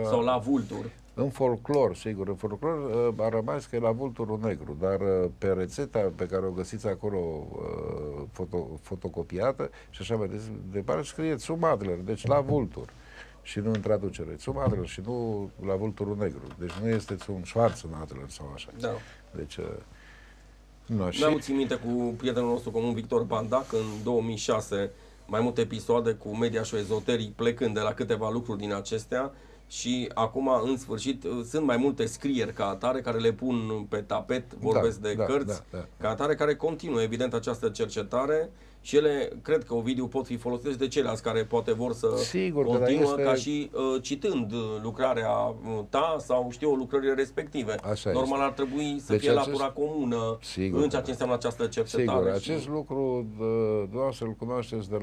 sau La Vultur. În folclor, sigur, în folclor a rămas că e La Vulturul Negru, dar pe rețeta pe care o găsiți acolo fotocopiată și așa mai departe, scrie Zumadler, deci La Vultur. Și nu în traducere, Zumadler și nu La Vulturul Negru. Deci nu este un Schwarzenadler sau așa. Da. Deci... Mi-am țin minte cu prietenul nostru comun Victor Bandac în 2006 mai multe episoade cu media și ezoteric plecând de la câteva lucruri din acestea și acum în sfârșit sunt mai multe scrieri ca atare care le pun pe tapet, vorbesc de cărți ca atare care continuă evident această cercetare și ele, cred că, Ovidiu, pot fi folosite de ceilalți care poate vor să continuă ca și citând lucrarea ta sau știu lucrările respective. Normal ar trebui să fie latura comună în ceea ce înseamnă această cercetare. Sigur, acest lucru dumneavoastră îl cunoașteți de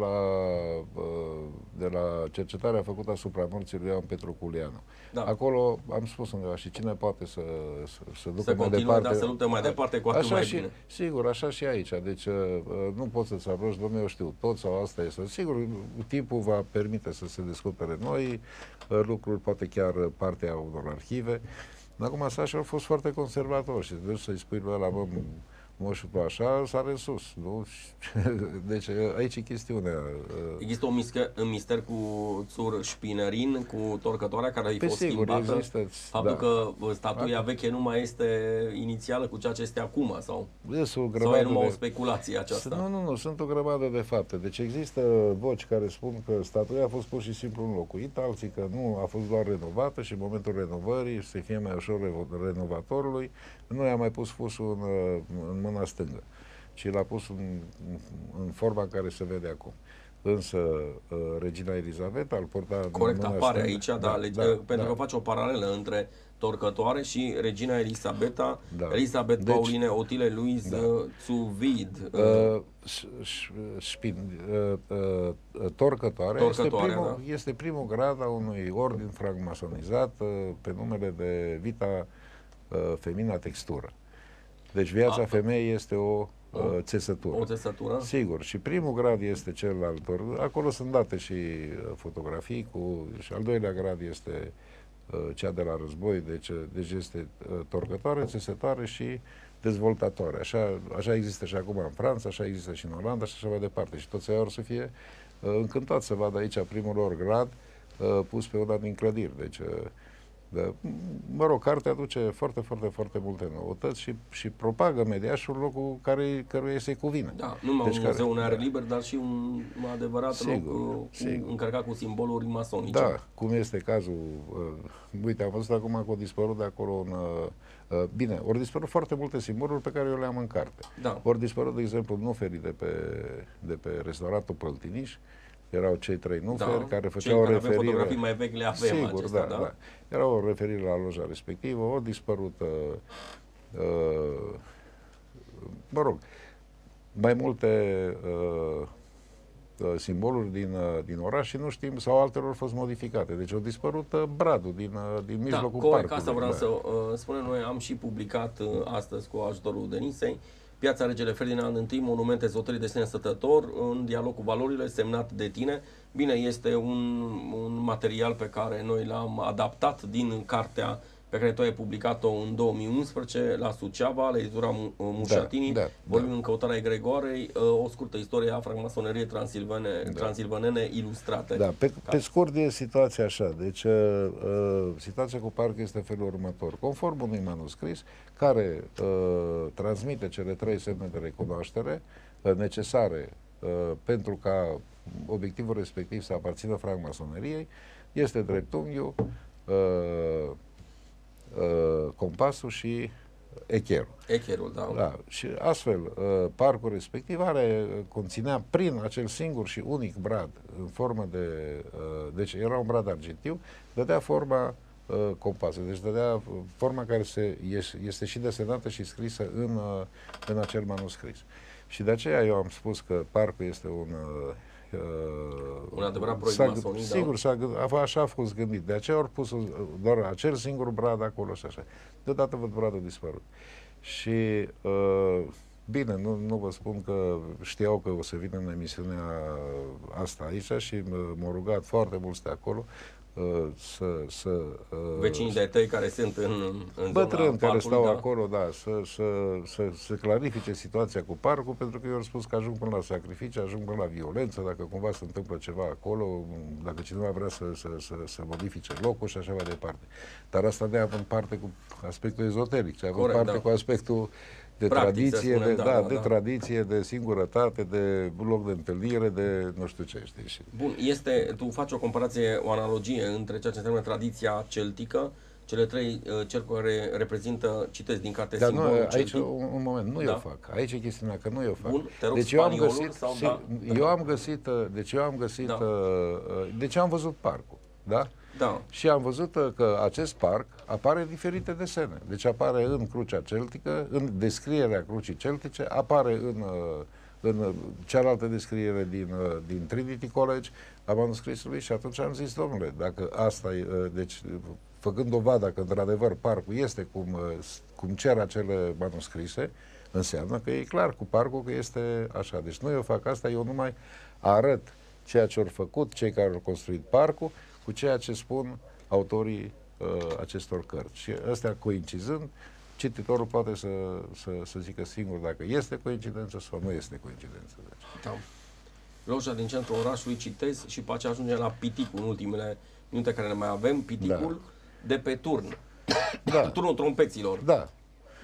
la cercetarea făcută asupra morții lui Ioan Petru Culianu. Acolo am spus undeva și cine poate să ducă mai departe. Să lupte mai departe cu atât mai bine. Sigur, așa și aici. Deci nu poți să-ți aproci, domnule, eu știu tot sau asta este. Sigur, timpul va permite să se descopere noi lucruri, poate chiar partea unor arhive. Acum Sașa a fost foarte conservator și trebuie să-i spui lui ăla, bă, moșul tu așa, sare în sus, nu? Deci aici e chestiunea. Există un mister cu Țur Șpinerin, cu torcătoarea care a fost schimbată. Faptul că statuia veche nu mai este inițială cu ceea ce este acum, sau e numai o speculație aceasta? Nu, sunt o grămadă de fapte. Deci există voci care spun că statuia a fost pur și simplu înlocuită, alții că nu, a fost doar renovată și în momentul renovării, să fie mai ușor renovatorului, nu i-a mai pus fusul în mâna stângă, ci l-a pus în forma în care se vede acum. Însă regina Elisaveta îl porta corect, în mâna apare stângă. Aici, pentru că face o paralelă între Torcătoare și Regina Elisabeta, Da. Elisabeth Deci- Pauline Otile Louise Zuvid. Torcătoare Torcătoarea, da. este primul grad a unui ordin francmasonizat pe numele de Vita Femina Textură. Deci viața femeii este o țesătură. O țesătură? Sigur. Și primul grad este cel al acolo sunt date și fotografii și al doilea grad este cea de la război, deci este torcătoare, țesătoare și dezvoltatoare. Așa există și acum în Franța, așa există și în Olanda și așa mai departe. Și toți or să fie încântați să vadă aici primul lor grad pus pe una din clădiri. Deci, mă rog, cartea aduce foarte, foarte, foarte multe noutăți și propagă mediașul locul căruia se cuvine. Da, nu numai un muzeu uneare liber, dar și un adevărat loc încărcat cu simboluri masonice. Da, cum este cazul, uite, am văzut acum că au dispărut de acolo bine, ori dispărut foarte multe simboluri pe care eu le am în carte. Da. Ori dispărut, de exemplu, nuferii de pe restaurantul Păltiniș. Erau cei 3 nuferi care făceau o referire... Avem fotografii mai vechi, le avem. Sigur, acestea, da. Era o referire la loja respectivă, au dispărut, mă rog, mai multe simboluri din oraș și nu știm, sau altele au fost modificate. Deci au dispărut bradul din mijlocul parcului. Asta vreau să spunem, noi am și publicat astăzi cu ajutorul Denisei Piața Regele Ferdinand I, monument ezoteric de sine stătător, în dialog cu valorile, semnat de tine. Bine, este un material pe care noi l-am adaptat din cartea pe care tu ai publicat-o în 2011 la Suceava, la editura Mușatini, vorbim în căutarea egregoarei, o scurtă istorie a francmasoneriei transilvanene ilustrate. Da, pe scurt e situația așa. Deci situația cu parcul este felul următor. Conform unui manuscris care transmite cele 3 semne de recunoaștere necesare pentru ca obiectivul respectiv să aparțină francmasoneriei, este dreptunghiul, compasul și echerul. Echerul, da. Da. Și astfel, parcul respectiv conținea prin acel singur și unic brad, în formă de... deci era un brad argintiu, dădea forma compasului. Deci dădea forma care este și desenată și scrisă în acel manuscris. Și de aceea eu am spus că parcul este un adevărat proiect masonic, sigur, așa a fost gândit. De aceea au pus doar acel singur brad acolo și așa. Deodată văd bradul dispărut. Și bine, nu vă spun că știau că o să vină în emisiunea asta aici și m-au rugat foarte mulți de acolo vecinii de tăi care sunt în bătrâni care stau acolo, da, să clarifice situația cu parcul, pentru că eu am spus că ajung până la sacrificii, ajung până la violență, dacă cumva se întâmplă ceva acolo, dacă cineva vrea să modifice locul și așa mai departe. Dar asta ne avem parte cu aspectul ezoteric, ci avem parte cu aspectul de practic, tradiție, de tradiție, de singurătate, de loc de întâlnire, de nu știu ce, știi. Bun, tu faci o comparație, o analogie între ceea ce înseamnă tradiția celtică, cele 3 cercuri care reprezintă, citesc din carte, simbolul celtic. Aici, un moment, nu eu fac. Aici e chestiunea că nu eu fac. Bun, te rog, deci eu am văzut parcul, da? Da. Și am văzut că acest parc apare în diferite desene. Deci apare în crucea celtică, în descrierea crucii celtice, apare în cealaltă descriere din Trinity College a manuscrisului și atunci am zis, domnule, dacă asta e, deci făcând dovada că într-adevăr parcul este cum cer acele manuscrise, înseamnă că e clar cu parcul că este așa. Deci nu eu fac asta, eu numai arăt ceea ce au făcut cei care au construit parcul cu ceea ce spun autorii acestor cărți. Și astea coincidând, cititorul poate să zică singur dacă este coincidență sau nu este coincidență. Da. Loja din centrul orașului, citez și pe aceea ajungem la piticul în ultimele minute care ne mai avem, piticul de pe turn. Da. Turnul trompeților. Da.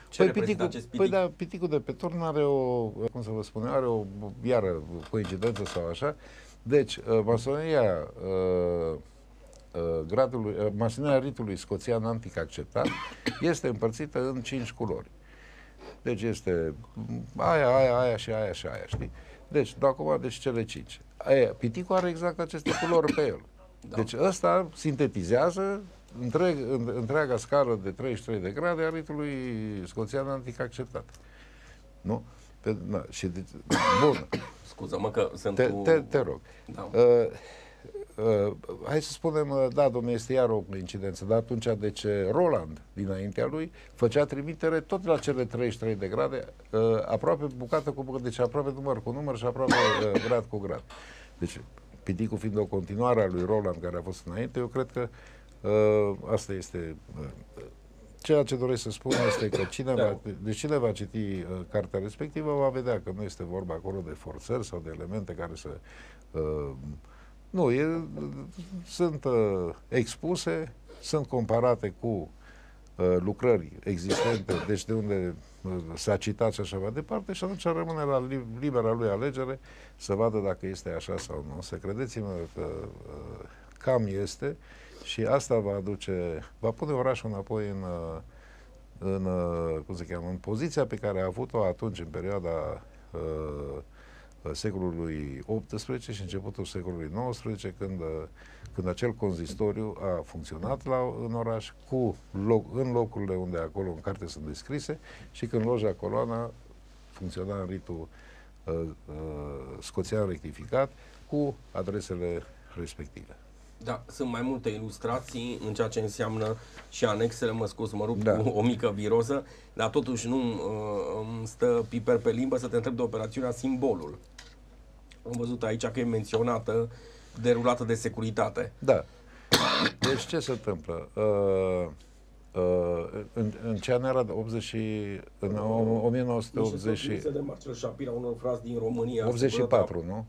Ce reprezintă acest pitic? Păi da, piticul de pe turn are cum să vă spun, are o iară coincidență sau așa. Deci, masoneria masoneria ritului scoțian antic acceptat este împărțită în 5 culori. Deci este aia și aia și aia, știi? Deci, acum, cele 5. Piticul are exact aceste culori pe el. Da. Deci ăsta sintetizează întreaga scară de 33 de grade a ritului scoțian antic acceptat. Nu? Bun. Scuză-mă că sunt Te rog. Da. Hai să spunem, da, domnule, este iar o coincidență, dar atunci de ce Roland, dinaintea lui, făcea trimitere tot la cele 33 de grade, aproape bucată cu bucată, deci aproape număr cu număr și aproape grad cu grad. Deci, piticul fiind o continuare a lui Roland, care a fost înainte, eu cred că asta este... Ceea ce doresc să spun este că cine va citi cartea respectivă va vedea că nu este vorba acolo de forțări sau de elemente care să... sunt expuse, sunt comparate cu lucrări existente, deci de unde s-a citat și așa mai departe, și atunci rămâne la libera lui alegere să vadă dacă este așa sau nu. Să credeți-mă că cam este, și asta va pune orașul înapoi în poziția pe care a avut-o atunci, în perioada secolului XVIII și începutul secolului XIX, când acel conzistoriu a funcționat în oraș, în locurile unde acolo în carte sunt descrise, și când loja Coloana funcționa în ritul scoțian rectificat, cu adresele respective. Da, sunt mai multe ilustrații în ceea ce înseamnă și anexele, mă scuz, mă rup cu o mică viroză, dar totuși nu îmi stă piper pe limbă să te întreb de operațiunea Simbolul. Am văzut aici că e menționată derulată de securitate. Da. Deci ce se întâmplă? În ce an era? În 1980... de Marcel Shapira, unor frați din România. 84, nu?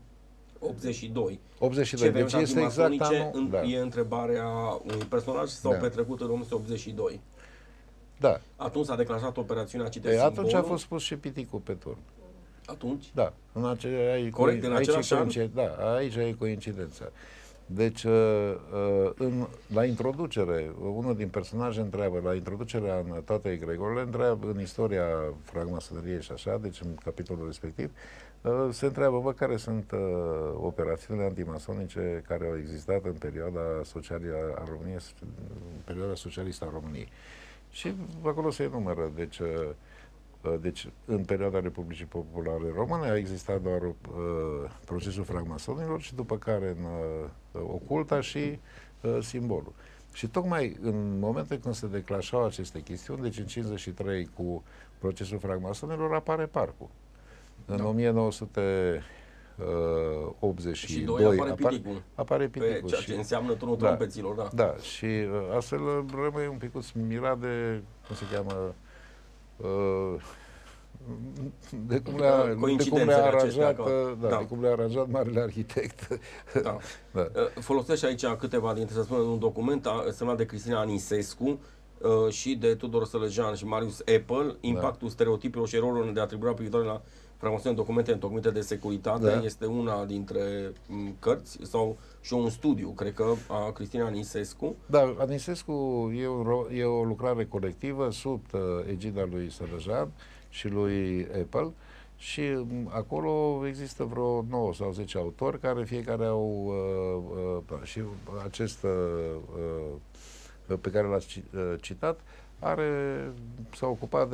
82. 82. Deci este exact anul... E întrebarea unui personaj sau petrecut în 1982. Da. Atunci s-a declanșat operațiunea Simbolul. Atunci a fost pus și piticul pe turn. Atunci? Da. Corect, în același an? Da, aici e coincidența. Deci, la introducere, unul din personaje întreabă, la introducerea în toate egregorile, întreabă în istoria francmasoneriei și așa, deci în capitolul respectiv, se întreabă, care sunt operațiunile antimasonice care au existat în perioada socialistă a României. Și acolo se enumeră, deci, în perioada Republicii Populare Române a existat doar procesul francmasonilor și după care în oculta și Simbolul. Și tocmai în momente când se declanșau aceste chestiuni, deci în 53 cu procesul francmasonilor, apare parcul. În 1982 apare piticul. Ceea ce înseamnă turnul trompeților, da. Da, și astfel rămâi un pic mirat de, cum se cheamă, de cum le-a aranjat marele arhitect. Da. Da. Folosește aici câteva dintre, să spunem, un document semnat de Cristina Anisescu și de Tudor Sălăjean și Marius Apple, impactul stereotipelor și erorilor de atribuire privitoare la francmasonie în documente întocmite de securitate. Da. Este una dintre cărți și un studiu, cred că, a Cristina Anisescu. Da, Anisescu e o lucrare colectivă sub egida lui Sălăjean și lui Apple, și acolo există vreo 9 sau 10 autori care fiecare au și acest pe care l-ați citat s-a ocupat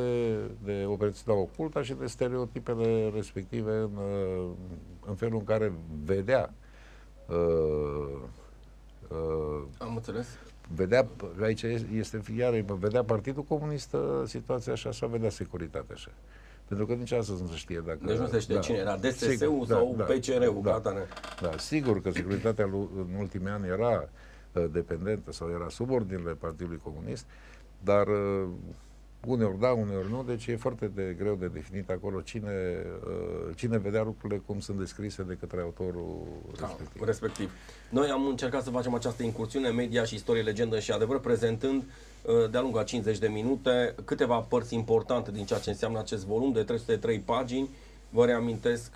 de operațiunea ocultă și de stereotipele respective în felul în care vedea am înțeles. Aici este vedea Partidul Comunist situația așa sau vedea securitatea așa. Pentru că nici astăzi nu se știe dacă... Deci nu se știe cine era, DSS-ul sau PCR-ul. Da, sigur că securitatea în ultimii ani era dependentă sau era subordinele Partidului Comunist, dar uneori da, uneori nu, deci e foarte greu de definit acolo cine vedea lucrurile cum sunt descrise de către autorul respectiv. Noi am încercat să facem această incursiune media și istorie, legendă și adevăr, prezentând de-a lungul a 50 de minute câteva părți importante din ceea ce înseamnă acest volum de 303 pagini. Vă reamintesc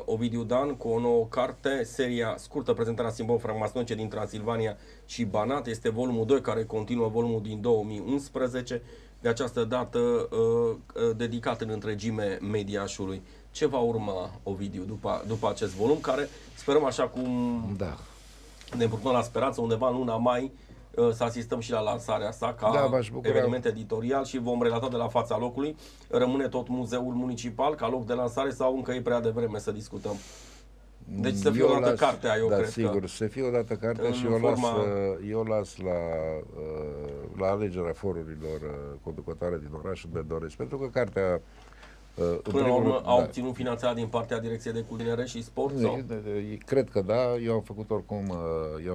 Ovidiu Dan cu o nouă carte, seria scurtă Prezentarea simbolului francmasonice din Transilvania și Banat. Este volumul 2 care continuă volumul din 2011, de această dată dedicat în întregime Mediașului. Ce va urma, Ovidiu, după acest volum, care sperăm, așa cum ne împrunăm la speranță, undeva în luna mai să asistăm și la lansarea sa ca Da, m-aș bucura. eveniment editorial și vom relata de la fața locului. Rămâne tot muzeul municipal ca loc de lansare sau încă e prea devreme să discutăm? Deci să fie o dată cartea, eu cred sigur, că... să fie o dată cartea și eu las la alegerea forurilor conducătoare din oraș unde doresc, pentru că cartea până la urmă au obținut finanțarea din partea Direcției de Culinare și Sport? Sau? Cred că da, eu am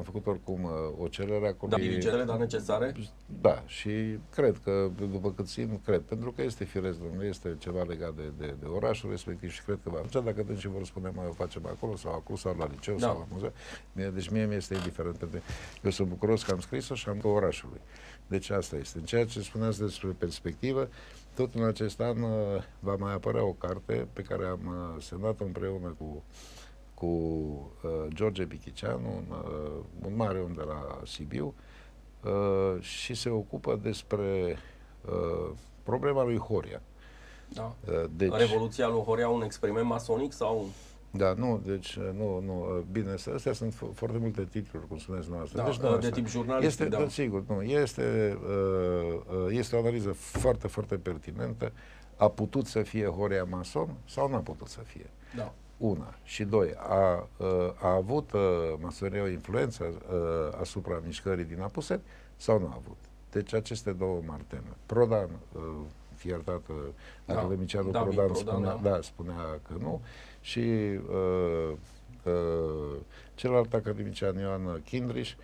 făcut oricum o cerere acolo. Da, diligentele, dar necesare? Da, și cred că, după cât simt, pentru că este firesc, nu este ceva legat de orașul respectiv și cred că va merge. Dacă dânsii vor spune, mai o facem acolo sau acolo sau la liceu sau la muzeu, deci mie mi-este indiferent, pentru că eu sunt bucuros că am scris-o și am orașului. Deci asta este. În ceea ce spuneați despre perspectivă, tot în acest an va mai apărea o carte pe care am semnat-o împreună cu George Pichicianu, un mare om de la Sibiu, și se ocupă despre problema lui Horia. Da. Deci, Revoluția lui Horia, un experiment masonic sau... Da, nu, deci nu, bine, astea sunt foarte multe titluri, cum spuneți noastră. Da, deci, nu, de tip jurnalistic, da. Sigur, nu, este o analiză foarte, foarte pertinentă. A putut să fie Horia mason sau n-a putut să fie? Da. Una. Și doi, a avut masoneria o influență asupra mișcării din Apuseni sau nu a avut? Deci aceste două mari teme. Prodan, fie iertat, academicianul Prodan spunea că nu, și celălalt academician Ioan Chindriș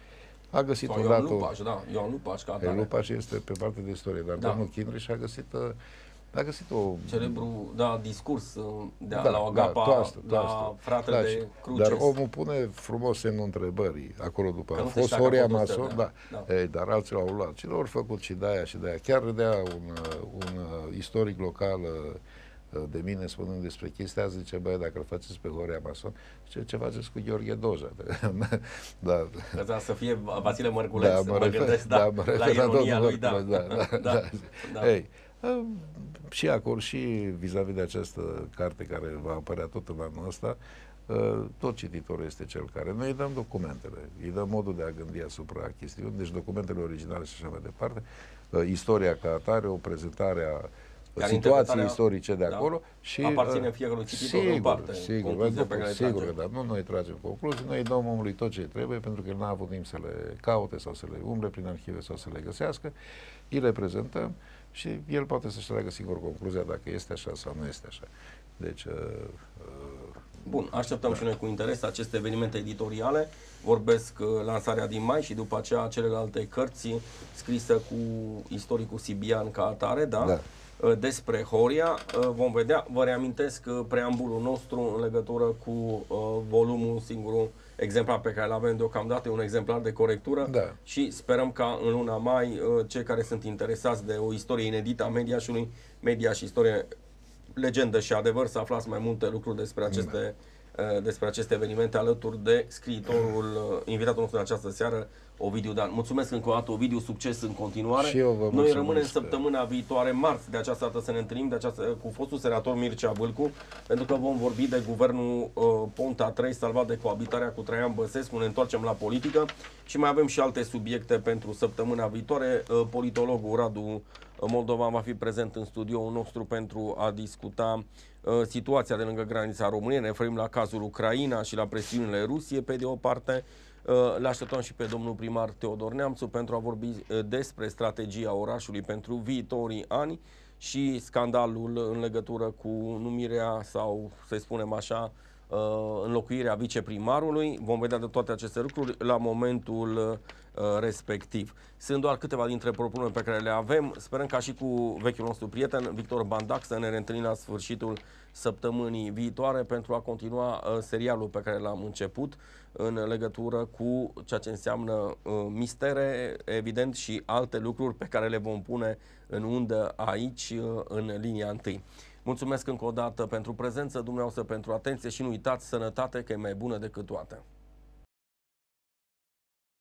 a găsit sau Ioan Lupaș, da, Ioan Lupaș ca atare. Lupaș este pe partea de istorie, dar domnul Chindriș a găsit o... celebru, discurs la Agapa, la fratele de Cruces. Dar omul pune frumos semnul întrebării, acolo după. A fost Horia mason, dar alții l-au luat. Și l-au făcut și de-aia și de-aia. Chiar râdea un istoric local de mine spunând despre chestia asta, zice, băi, dacă îl faceți pe Horia mason, ce faceți cu Gheorghe Doja? Da. Ca să fie Vasile Mărculeț, mă gândesc, la ironia lui, Ei, și acolo, și vis-a-vis de această carte care va apărea tot în anul ăsta, tot cititorul este cel care... Noi îi dăm documentele, îi dăm modul de a gândi asupra chestiunii, deci documentele originale și așa mai departe, istoria ca atare, o prezentare a situații istorice de acolo și aparține fiecărui cititor în parte. Sigur că da. Nu noi tragem concluzii, noi dăm omului tot ce trebuie, pentru că el n-a avut timp să le caute sau să le umble prin arhive sau să le găsească, îi le prezentăm și el poate să-și tragă singur concluzia dacă este așa sau nu este așa. Deci... Bun, așteptăm și noi cu interes aceste evenimente editoriale. Vorbesc lansarea din mai și după aceea celelalte cărți scrisă cu istoricul sibian ca atare, despre Horia. Vom vedea. Vă reamintesc preambulul nostru în legătură cu volumul, singurul exemplar pe care îl avem deocamdată, un exemplar de corectură și sperăm ca în luna mai cei care sunt interesați de o istorie inedită a Mediașului, Media și istorie, legendă și adevăr, să aflați mai multe lucruri despre aceste evenimente alături de scriitorul, invitatul nostru în această seară, Ovidiu Dan. Mulțumesc încă o dată, Ovidiu, succes în continuare. Și eu vă mulțumesc. Noi rămânem săptămâna viitoare, marți, de această dată să ne întâlnim cu fostul senator Mircea Vâlcu, pentru că vom vorbi de guvernul Ponta 3 salvat de coabitarea cu Traian Băsescu, ne întoarcem la politică și mai avem și alte subiecte pentru săptămâna viitoare. Politologul Radu Moldovan va fi prezent în studioul nostru pentru a discuta situația de lângă granița României. Ne referim la cazul Ucraina și la presiunile Rusiei pe de o parte. Le așteptăm și pe domnul primar Teodor Neamțu pentru a vorbi despre strategia orașului pentru viitorii ani și scandalul în legătură cu numirea sau, să spunem așa, înlocuirea viceprimarului. Vom vedea de toate aceste lucruri la momentul respectiv. Sunt doar câteva dintre propuneri pe care le avem. Sperăm ca și cu vechiul nostru prieten, Victor Bandac, să ne reîntâlnim la sfârșitul săptămânii viitoare pentru a continua serialul pe care l-am început în legătură cu ceea ce înseamnă mistere, evident, și alte lucruri pe care le vom pune în undă aici, în linia întâi. Mulțumesc încă o dată pentru prezență, dumneavoastră pentru atenție și nu uitați, sănătate, că e mai bună decât toate.